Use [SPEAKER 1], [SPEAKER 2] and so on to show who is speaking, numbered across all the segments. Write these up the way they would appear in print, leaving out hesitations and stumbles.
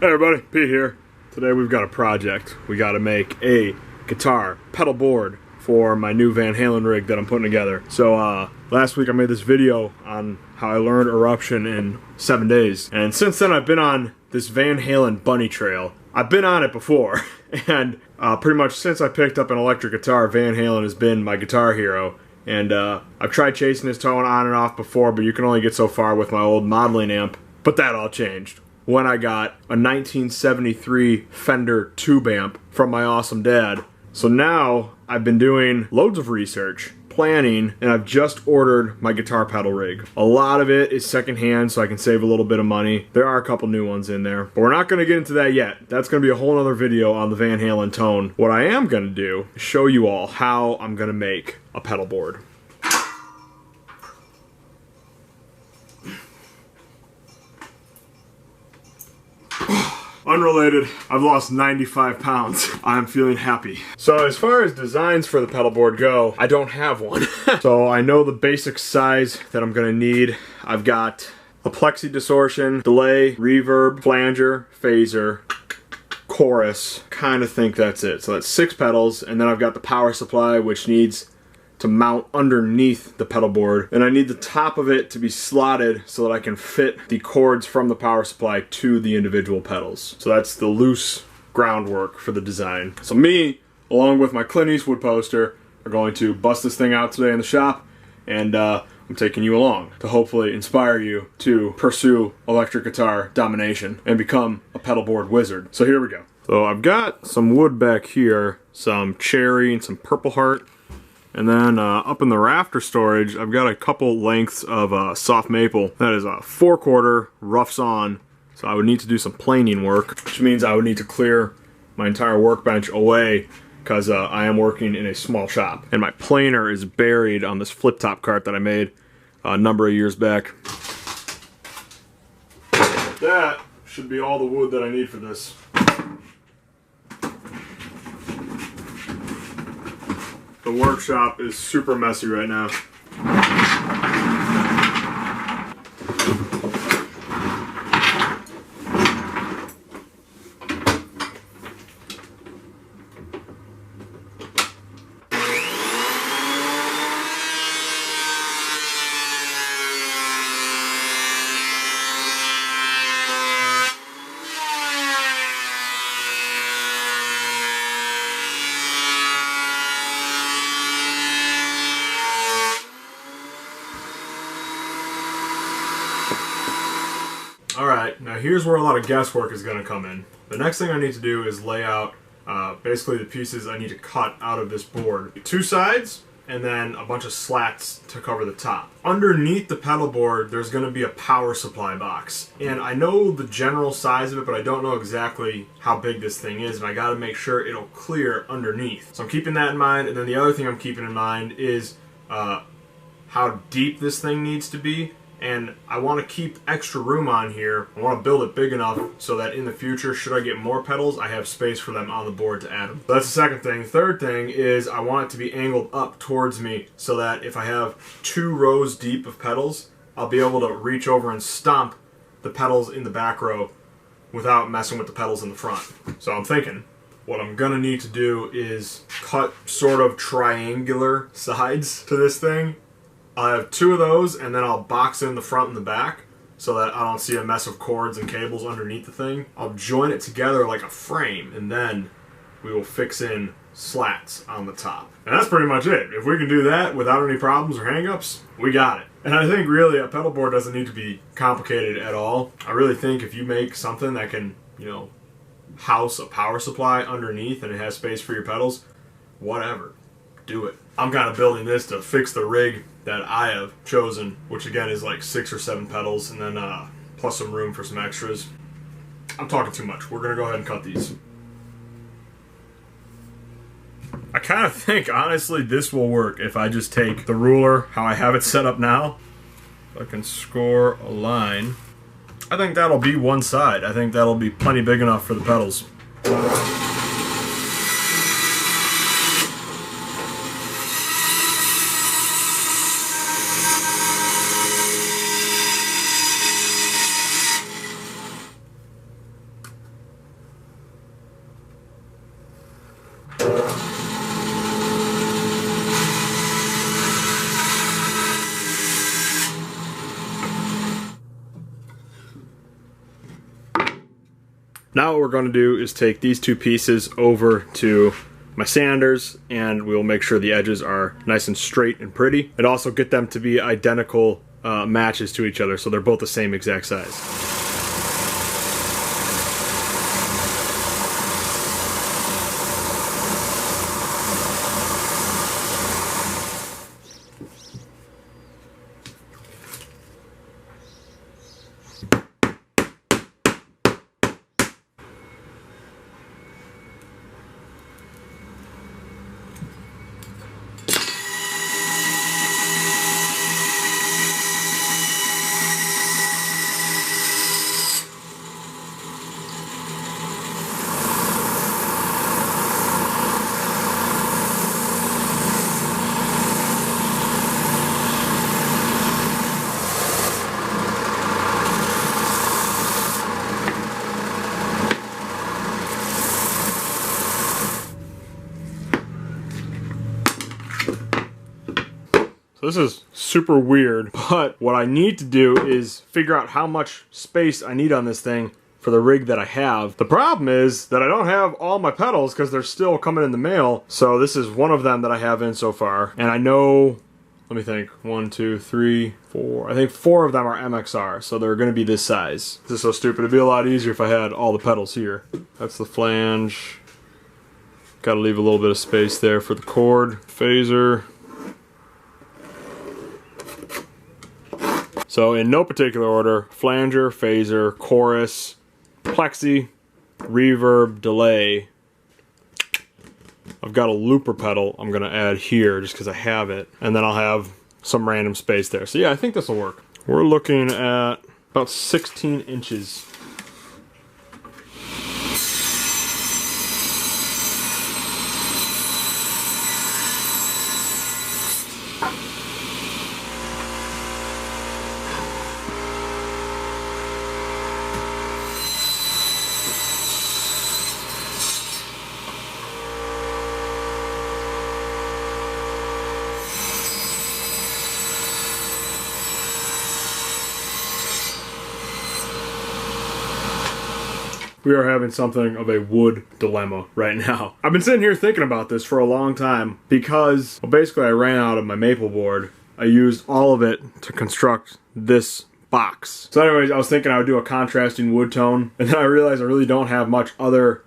[SPEAKER 1] Hey everybody, Pete here. Today we've got a project. We got to make a guitar pedal board for my new Van Halen rig that I'm putting together. So last week I made this video on how I learned Eruption in 7 days. And since then I've been on this Van Halen bunny trail. I've been on it before. And pretty much since I picked up an electric guitar, Van Halen has been my guitar hero. And I've tried chasing his tone on and off before, but you can only get so far with my old modeling amp. But that all changed when I got a 1973 Fender tube amp from my awesome dad. So now I've been doing loads of research, planning, and I've just ordered my guitar pedal rig. A lot of it is secondhand, so I can save a little bit of money. There are a couple new ones in there, but we're not going to get into that yet. That's going to be a whole other video on the Van Halen tone. What I am going to do is show you all how I'm going to make a pedal board. Unrelated, I've lost 95 pounds. I'm feeling happy. So as far as designs for the pedal board go, I don't have one. So I know the basic size that I'm gonna need. I've got a plexi distortion, delay, reverb, flanger, phaser, chorus. Kind of think that's it. So that's 6 pedals, and then I've got the power supply, which needs to mount underneath the pedal board, and I need the top of it to be slotted so that I can fit the cords from the power supply to the individual pedals. So that's the loose groundwork for the design. So me, along with my Clint Eastwood poster, are going to bust this thing out today in the shop, and I'm taking you along to hopefully inspire you to pursue electric guitar domination and become a pedal board wizard. So here we go. So I've got some wood back here, some cherry and some purple heart. And then up in the rafter storage, I've got a couple lengths of soft maple. That is a 4/4 rough sawn. So I would need to do some planing work, which means I would need to clear my entire workbench away because I am working in a small shop. And my planer is buried on this flip-top cart that I made a number of years back. That should be all the wood that I need for this. The workshop is super messy right now. Alright, now here's where a lot of guesswork is going to come in. The next thing I need to do is lay out basically the pieces I need to cut out of this board. 2 sides, and then a bunch of slats to cover the top. Underneath the pedal board, there's going to be a power supply box. And I know the general size of it, but I don't know exactly how big this thing is, and I got to make sure it'll clear underneath. So I'm keeping that in mind, and then the other thing I'm keeping in mind is how deep this thing needs to be. And I want to keep extra room on here. I want to build it big enough so that in the future, should I get more pedals, I have space for them on the board to add them. So that's the second thing. Third thing is I want it to be angled up towards me so that if I have 2 rows deep of pedals, I'll be able to reach over and stomp the pedals in the back row without messing with the pedals in the front. So I'm thinking what I'm gonna need to do is cut sort of triangular sides to this thing. I'll have 2 of those, and then I'll box in the front and the back so that I don't see a mess of cords and cables underneath the thing. I'll join it together like a frame, and then we will fix in slats on the top. And that's pretty much it. If we can do that without any problems or hang-ups, we got it. And I think really a pedal board doesn't need to be complicated at all. I really think if you make something that can, you know, house a power supply underneath and it has space for your pedals, whatever, do it. I'm kind of building this to fix the rig that I have chosen, which again is like 6 or 7 pedals, and then plus some room for some extras. I'm talking too much. We're gonna go ahead and cut these. I kind of think, honestly, this will work if I just take the ruler, how I have it set up now. I can score a line. I think that'll be one side. I think that'll be plenty big enough for the pedals. Now what we're going to do is take these two pieces over to my sanders, and we'll make sure the edges are nice and straight and pretty, and also get them to be identical matches to each other, so they're both the same exact size. So this is super weird, but what I need to do is figure out how much space I need on this thing for the rig that I have. The problem is that I don't have all my pedals because they're still coming in the mail. So this is one of them that I have in so far. And I know, let me think, 1, 2, 3, 4. I think 4 of them are MXR, so they're gonna be this size. This is so stupid. It'd be a lot easier if I had all the pedals here. That's the flange. Gotta leave a little bit of space there for the cord, phaser. So in no particular order, flanger, phaser, chorus, plexi, reverb, delay. I've got a looper pedal I'm gonna add here just because I have it. And then I'll have some random space there. So yeah, I think this will work. We're looking at about 16 inches. We are having something of a wood dilemma right now. I've been sitting here thinking about this for a long time because, well, basically I ran out of my maple board. I used all of it to construct this box. So anyways, I was thinking I would do a contrasting wood tone, and then I realized I really don't have much other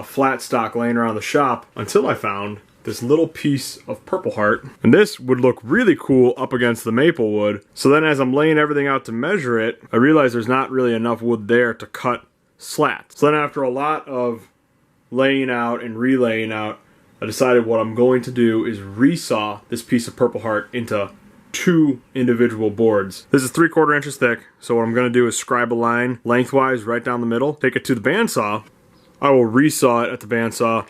[SPEAKER 1] flat stock laying around the shop until I found this little piece of Purple Heart. And this would look really cool up against the maple wood. So then as I'm laying everything out to measure it, I realized there's not really enough wood there to cut slats. So then after a lot of laying out and relaying out, I decided what I'm going to do is resaw this piece of Purple Heart into 2 individual boards. This is 3/4 inches thick, so what I'm going to do is scribe a line lengthwise right down the middle, take it to the bandsaw. I will resaw it at the bandsaw,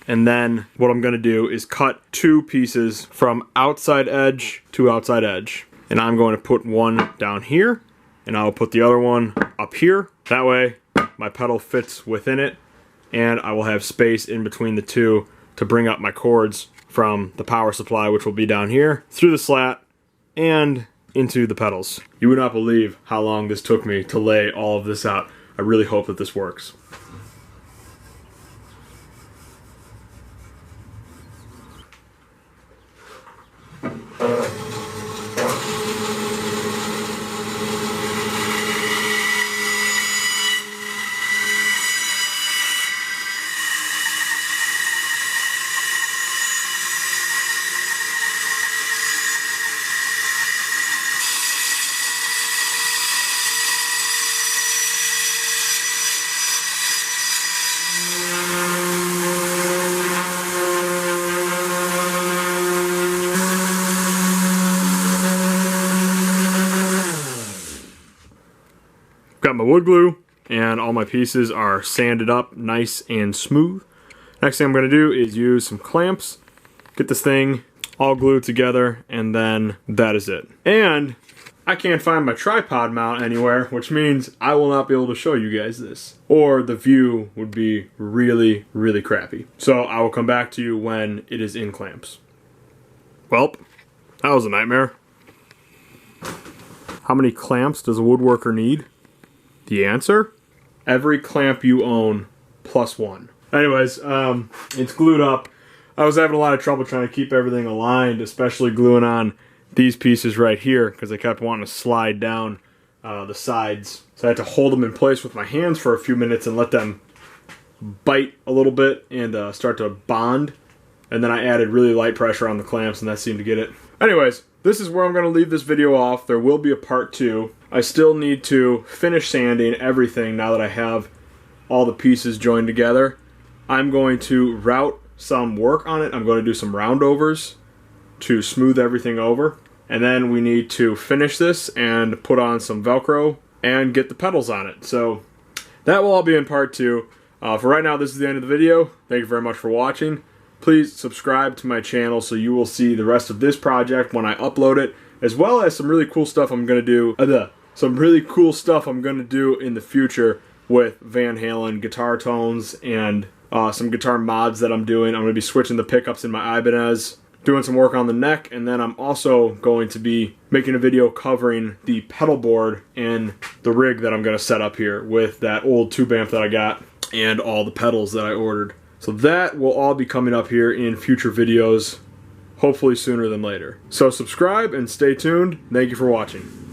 [SPEAKER 1] and then what I'm going to do is cut 2 pieces from outside edge to outside edge. And I'm going to put one down here, and I'll put the other one up here. That way my pedal fits within it, and I will have space in between the two to bring up my cords from the power supply, which will be down here, through the slat, and into the pedals. You would not believe how long this took me to lay all of this out. I really hope that this works. Got my wood glue, and all my pieces are sanded up nice and smooth. Next thing I'm going to do is use some clamps, get this thing all glued together, and then that is it. And I can't find my tripod mount anywhere, which means I will not be able to show you guys this. Or the view would be really, really crappy. So I will come back to you when it is in clamps. Well, that was a nightmare. How many clamps does a woodworker need? The answer? Every clamp you own plus one. Anyways, it's glued up. I was having a lot of trouble trying to keep everything aligned, especially gluing on these pieces right here because they kept wanting to slide down the sides. So I had to hold them in place with my hands for a few minutes and let them bite a little bit and start to bond. And then I added really light pressure on the clamps and that seemed to get it. Anyways, this is where I'm going to leave this video off. There will be a part 2. I still need to finish sanding everything now that I have all the pieces joined together. I'm going to route some work on it. I'm going to do some roundovers to smooth everything over. And then we need to finish this and put on some Velcro and get the pedals on it. So that will all be in part 2. For right now, this is the end of the video. Thank you very much for watching. Please subscribe to my channel so you will see the rest of this project when I upload it, as well as some really cool stuff I'm going to do. In the future with Van Halen guitar tones and some guitar mods that I'm doing. I'm going to be switching the pickups in my Ibanez, doing some work on the neck, and then I'm also going to be making a video covering the pedal board and the rig that I'm going to set up here with that old tube amp that I got and all the pedals that I ordered. So that will all be coming up here in future videos, hopefully sooner than later. So subscribe and stay tuned. Thank you for watching.